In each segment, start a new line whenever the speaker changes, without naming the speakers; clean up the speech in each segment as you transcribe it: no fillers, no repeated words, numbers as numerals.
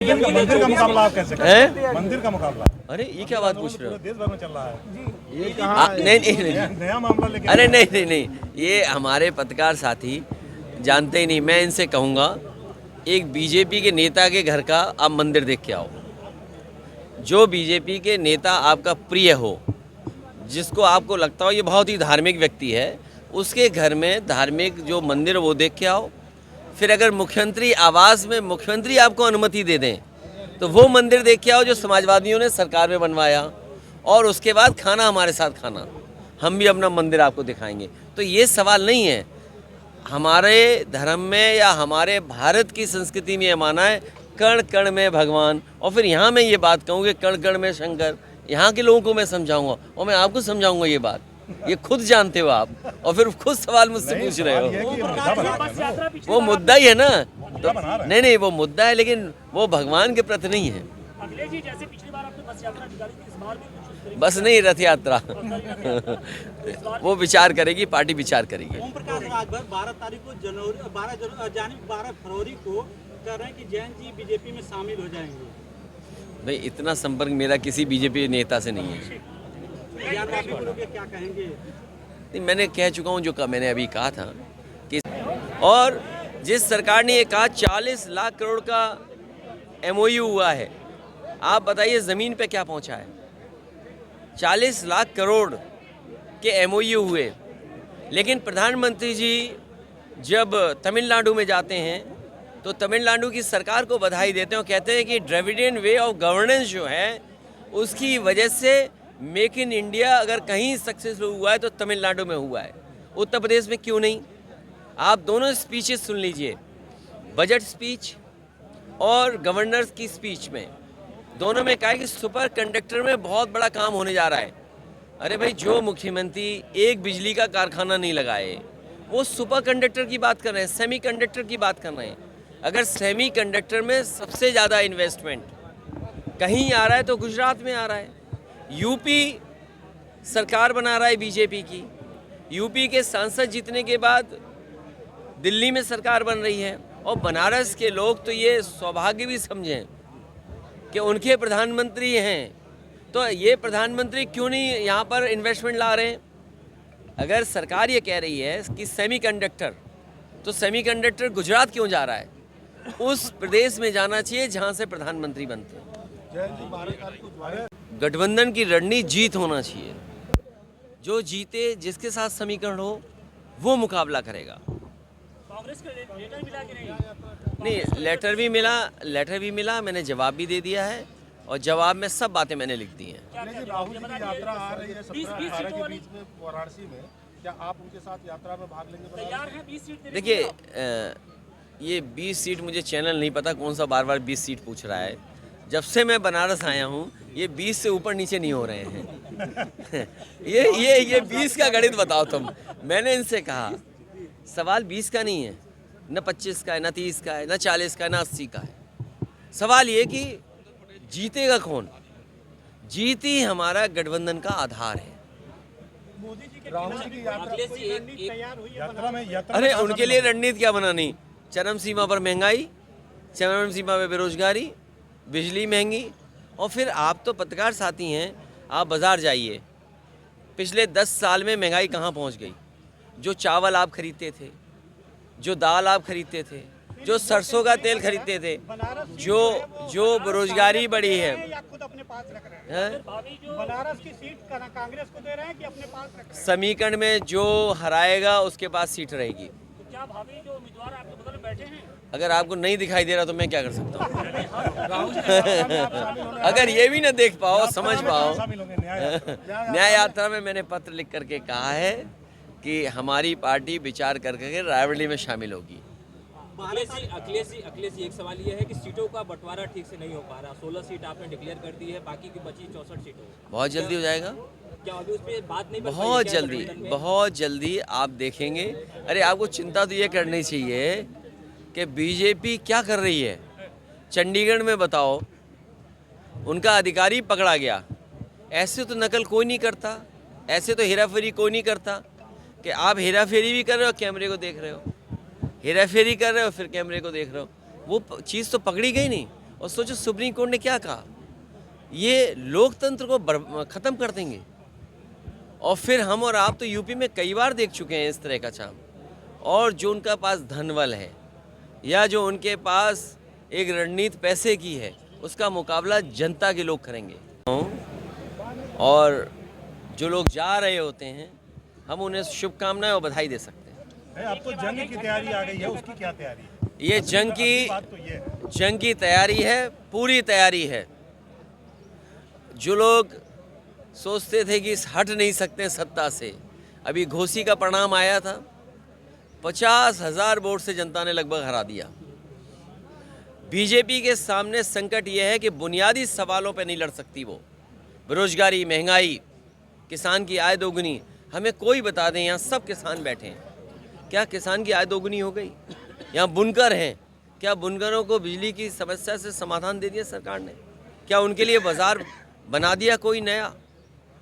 मंदिर का मुकाबला आप कैसे हैं? मंदिर का मुकाबला,
अरे ये क्या बात पूछ रहे हो?
देश भर में चल रहा है
नहीं नहीं,
नया मामला लेके
अरे नहीं, ये हमारे पत्रकार साथी जानते ही नहीं। मैं इनसे कहूँगा, एक बीजेपी के नेता के घर का आप मंदिर देख के आओ। जो बीजेपी के नेता आपका प्रिय हो, जिसको आपको लगता हो ये बहुत ही धार्मिक व्यक्ति है, उसके घर में धार्मिक जो मंदिर वो देख के आओ। फिर अगर मुख्यमंत्री आवास में मुख्यमंत्री आपको अनुमति दे दें तो वो मंदिर देख के आओ जो समाजवादियों ने सरकार में बनवाया, और उसके बाद खाना हमारे साथ खाना, हम भी अपना मंदिर आपको दिखाएंगे। तो ये सवाल नहीं है। हमारे धर्म में या हमारे भारत की संस्कृति में ये माना है कण कण में भगवान। और फिर यहाँ मैं ये बात कहूँ कि कण कण में शंकर, यहाँ के लोगों को मैं समझाऊंगा और मैं आपको समझाऊंगा ये बात, ये खुद जानते हो आप, और फिर खुद सवाल मुझसे पूछ रहे हो। वो मुद्दा ही है ना, तो नहीं वो मुद्दा है, लेकिन वो भगवान के प्रति नहीं है। बस नहीं, रथ यात्रा वो विचार करेगी, पार्टी विचार करेगी।
ओम प्रकाश राजभर 12 फरवरी को कह रहे हैं कि जैन जी बीजेपी में शामिल हो जाएंगे।
भाई इतना संपर्क मेरा किसी बीजेपी नेता से नहीं है।
क्या कहेंगे?
नहीं, मैंने कह चुका हूँ जो मैंने अभी कहा था कि, और जिस सरकार ने ये कहा 40 लाख करोड़ का MOU हुआ है, आप बताइए ज़मीन पे क्या पहुँचा है? 40 लाख करोड़ के MOU हुए, लेकिन प्रधानमंत्री जी जब तमिलनाडु में जाते हैं तो तमिलनाडु की सरकार को बधाई देते हैं और कहते हैं कि द्रविडियन वे ऑफ गवर्नेंस जो है उसकी वजह से मेक इन इंडिया अगर कहीं सक्सेसफुल हुआ है तो तमिलनाडु में हुआ है। उत्तर प्रदेश में क्यों नहीं? आप दोनों स्पीचेस सुन लीजिए, बजट स्पीच और गवर्नर्स की स्पीच में, दोनों में कहा है कि सुपर कंडक्टर में बहुत बड़ा काम होने जा रहा है। अरे भाई, जो मुख्यमंत्री एक बिजली का कारखाना नहीं लगाए वो सुपर कंडक्टर की बात कर रहे हैं, सेमी कंडक्टर की बात कर रहे हैं। अगर सेमी कंडक्टर में सबसे ज़्यादा इन्वेस्टमेंट कहीं आ रहा है तो गुजरात में आ रहा है। यूपी सरकार बना रहा है बीजेपी की, यूपी के सांसद जीतने के बाद दिल्ली में सरकार बन रही है, और बनारस के लोग तो ये सौभाग्य भी समझें कि उनके प्रधानमंत्री हैं। तो ये प्रधानमंत्री क्यों नहीं यहाँ पर इन्वेस्टमेंट ला रहे हैं? अगर सरकार ये कह रही है कि सेमीकंडक्टर, तो सेमीकंडक्टर गुजरात क्यों जा रहा है? उस प्रदेश में जाना चाहिए जहाँ से प्रधानमंत्री बनते हैं। गठबंधन की रणनीति जीत होना चाहिए। जो जीते, जिसके साथ समीकरण हो, वो मुकाबला करेगा।
कांग्रेस का लेटर मिला कि
नहीं, लेटर भी मिला, मैंने जवाब भी दे दिया है, और जवाब में सब बातें मैंने लिख दी हैं।
राहुल जी की यात्रा आ रही है 17-18 के बीच में वाराणसी में, क्या आप उनके साथ यात्रा में भाग लेंगे?
तैयार हैं 20 सीट?
देखिए, ये 20 सीट मुझे चैनल नहीं पता कौन सा बार 20 सीट पूछ रहा है। जब से मैं बनारस आया हूँ ये 20 से ऊपर नीचे नहीं हो रहे हैं। ये 20 का गणित बताओ तुम। मैंने इनसे कहा सवाल 20 का नहीं है, न 25 का है, न 30 का है, न 40 का है, न 80 का है। सवाल ये कि जीतेगा कौन? जीती हमारा गठबंधन का आधार है।
मोदी जी के
राहुल जी की यात्रा में
अरे उनके लिए रणनीति क्या बनानी? चरम सीमा पर महंगाई, चरम सीमा पर बेरोजगारी, बिजली महंगी। और फिर आप तो पत्रकार साथी हैं, आप बाज़ार जाइए, पिछले 10 साल में महंगाई कहाँ पहुँच गई? जो चावल आप खरीदते थे, जो दाल आप खरीदते थे, जो सरसों का तेल खरीदते थे, जो बेरोजगारी बढ़ी है।
खुद अपने पास रख रहे हैं? बनारस की सीट कांग्रेस को दे रहे हैं कि अपने पास रख रहे हैं?
समीकरण में जो हराएगा उसके पास सीट रहेगी।
तो क्या भाभी जो उम्मीदवार आपके बगल में बैठे हैं,
अगर आपको नहीं दिखाई दे रहा तो मैं क्या कर सकता हूँ? अगर ये भी ना देख पाओ, समझ पाओ। न्याय यात्रा में मैंने पत्र लिख करके कहा है कि हमारी पार्टी विचार करके रायबरेली में शामिल होगी।
अखिलेश जी, एक सवाल ये है कि सीटों का बंटवारा ठीक से नहीं हो पा रहा। 16 सीट आपने डिक्लेयर कर दी है, बाकी की बची 64 सीटों।
बहुत जल्दी हो जाएगा,
क्या अभी उस पर बात नहीं?
बहुत जल्दी आप देखेंगे। अरे आपको चिंता तो ये करनी चाहिए कि बीजेपी क्या कर रही है। चंडीगढ़ में बताओ, उनका अधिकारी पकड़ा गया। ऐसे तो नकल कोई नहीं करता, ऐसे तो हेराफेरी कोई नहीं करता कि आप हेराफेरी भी कर रहे हो, कैमरे को देख रहे हो, हेराफेरी कर रहे हो, फिर कैमरे को देख रहे हो। वो चीज़ तो पकड़ी गई नहीं। और सोचो सुप्रीम कोर्ट ने क्या कहा, ये लोकतंत्र को ख़त्म कर देंगे। और फिर हम और आप तो यूपी में कई बार देख चुके हैं इस तरह का काम। और जो उनका पास धनबल है या जो उनके पास एक रणनीति पैसे की है, उसका मुकाबला जनता के लोग करेंगे। और जो लोग जा रहे होते हैं, हम उन्हें शुभकामनाएं और बधाई दे सकते हैं।
अब तो जंग की तैयारी आ गई है, उसकी क्या तैयारी है?
ये जंग की तैयारी है, पूरी तैयारी है। जो लोग सोचते थे कि हट नहीं सकते सत्ता से, अभी घोसी का परिणाम आया था, 50,000 वोट से जनता ने लगभग हरा दिया। बीजेपी के सामने संकट यह है कि बुनियादी सवालों पर नहीं लड़ सकती वो। बेरोजगारी, महंगाई, किसान की आय दोगुनी, हमें कोई बता दें, यहाँ सब किसान बैठे हैं, क्या किसान की आय दोगुनी हो गई? यहाँ बुनकर हैं, क्या बुनकरों को बिजली की समस्या से समाधान दे दिया सरकार ने? क्या उनके लिए बाजार बना दिया कोई नया?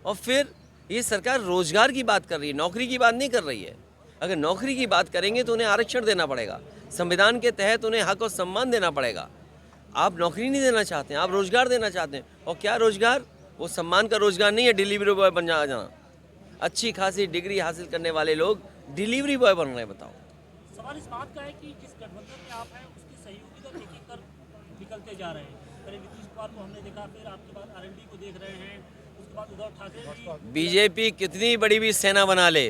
और फिर ये सरकार रोजगार की बात कर रही है, नौकरी की बात नहीं कर रही है। अगर नौकरी की बात करेंगे तो उन्हें आरक्षण देना पड़ेगा, संविधान के तहत उन्हें हक और सम्मान देना पड़ेगा। आप नौकरी नहीं देना चाहते हैं, आप रोजगार देना चाहते हैं। और क्या रोजगार? वो सम्मान का रोजगार नहीं है डिलीवरी बॉय बन जाना। अच्छी खासी डिग्री हासिल करने वाले लोग डिलीवरी बॉय बन रहे हैं, बताओ।
सवाल इस बात का है कि जिस गठबंधन में आप हैं, उसके सहयोगी तो एक एक कर निकलते जा रहे हैं। पहले नीतीश कुमार को हमने देखा, फिर आपके बाद आरएलडी को देख रहे हैं, उसके बाद उद्धव ठाकरे भी।
बीजेपी कितनी बड़ी भी सेना बना ले,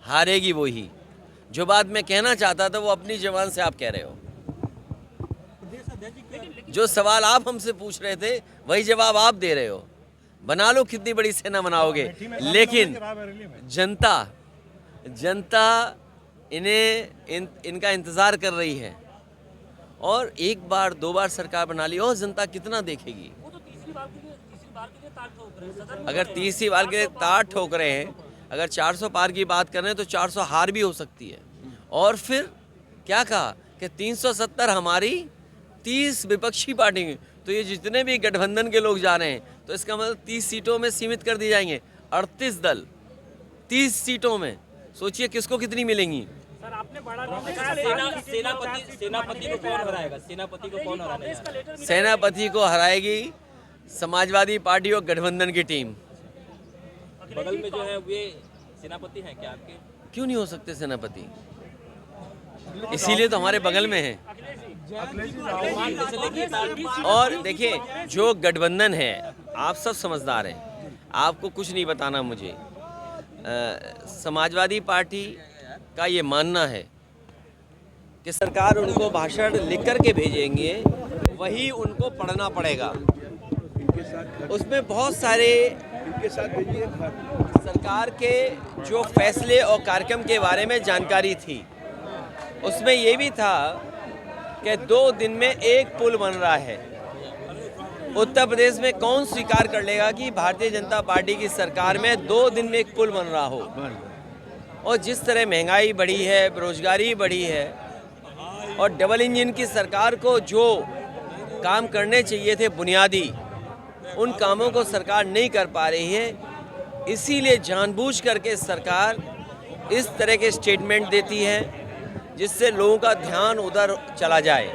हारेगी वही। जो बात मैं कहना चाहता था वो अपनी जबान से आप कह रहे हो। जो सवाल आप हमसे पूछ रहे थे वही जवाब आप दे रहे हो। बना लो कितनी बड़ी सेना बनाओगे, लेकिन जनता इनका इंतज़ार कर रही है। और एक बार दो बार सरकार बना ली और जनता कितना देखेगी?
वो तो तीसरी बार के लिए ताल ठोक रहे हैं।
अगर तीसरी बार के लिए तार ठोक रहे हैं, अगर 400 पार की बात कर रहे हैं तो 400 हार भी हो सकती है। और फिर क्या कहा कि 370 हमारी, 30 विपक्षी पार्टी की। तो ये जितने भी गठबंधन के लोग जा रहे हैं, तो इसका मतलब 30 सीटों में सीमित कर दी जाएंगे। 38 दल 30 सीटों में, सोचिए किसको कितनी मिलेंगी।
सर आपने बड़ा
सेनापति को कौन हराएगा? सेनापति को कौन हराएगा?
सेनापति को हराएगी समाजवादी पार्टी और गठबंधन की टीम।
बगल में जो है वे सेनापति हैं क्या आपके?
क्यों नहीं हो सकते सेनापति? इसीलिए तो हमारे बगल में है। और देखिए, जो गठबंधन है, आप सब समझदार हैं, आपको कुछ नहीं बताना मुझे। समाजवादी पार्टी का ये मानना है कि सरकार उनको भाषण लिख कर के भेजेंगे, वही उनको पढ़ना पड़ेगा। उसमें बहुत सारे सरकार के जो फैसले और कार्यक्रम के बारे में जानकारी थी। उसमें ये भी था कि 2 दिन में एक पुल बन रहा है। उत्तर प्रदेश में कौन स्वीकार कर लेगा कि भारतीय जनता पार्टी की सरकार में 2 दिन में एक पुल बन रहा हो? और जिस तरह महंगाई बढ़ी है, बेरोजगारी बढ़ी है, और डबल इंजन की सरकार को जो काम करने चाहिए थे बुनियादी, उन कामों को सरकार नहीं कर पा रही है। इसीलिए जानबूझ करके सरकार इस तरह के स्टेटमेंट देती है जिससे लोगों का ध्यान उधर चला जाए।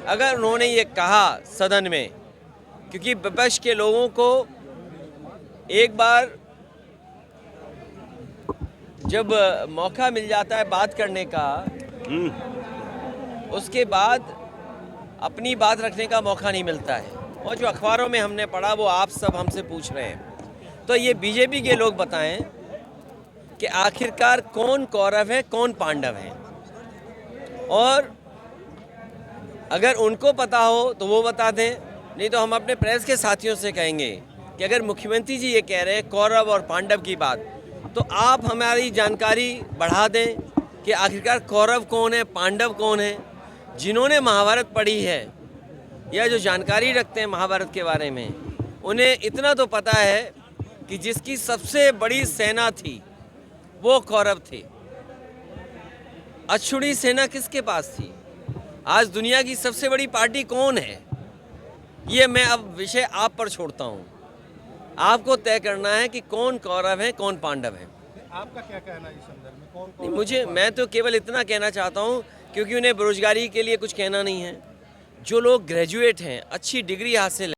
अगर उन्होंने ये कहा सदन में, क्योंकि विपक्ष के लोगों को एक बार जब मौका मिल जाता है बात करने का, उसके बाद अपनी बात रखने का मौका नहीं मिलता है। और जो अखबारों में हमने पढ़ा वो आप सब हमसे पूछ रहे हैं। तो ये बीजेपी के लोग बताएं कि आखिरकार कौन कौरव है, कौन पांडव है। और अगर उनको पता हो तो वो बता दें, नहीं तो हम अपने प्रेस के साथियों से कहेंगे कि अगर मुख्यमंत्री जी ये कह रहे हैं कौरव और पांडव की बात, तो आप हमारी जानकारी बढ़ा दें कि आखिरकार कौरव कौन है, पांडव कौन है। जिन्होंने महाभारत पढ़ी है या जो जानकारी रखते हैं महाभारत के बारे में, उन्हें इतना तो पता है कि जिसकी सबसे बड़ी सेना थी वो कौरव थे। अछूती सेना किसके पास थी? आज दुनिया की सबसे बड़ी पार्टी कौन है? ये मैं अब विषय आप पर छोड़ता हूँ। आपको तय करना है कि कौन कौरव है, कौन पांडव है।
आपका क्या कहना है इस संदर्भ में? कौन
मैं तो केवल इतना कहना चाहता हूँ, क्योंकि उन्हें बेरोजगारी के लिए कुछ कहना नहीं है, जो लोग ग्रेजुएट हैं, अच्छी डिग्री हासिल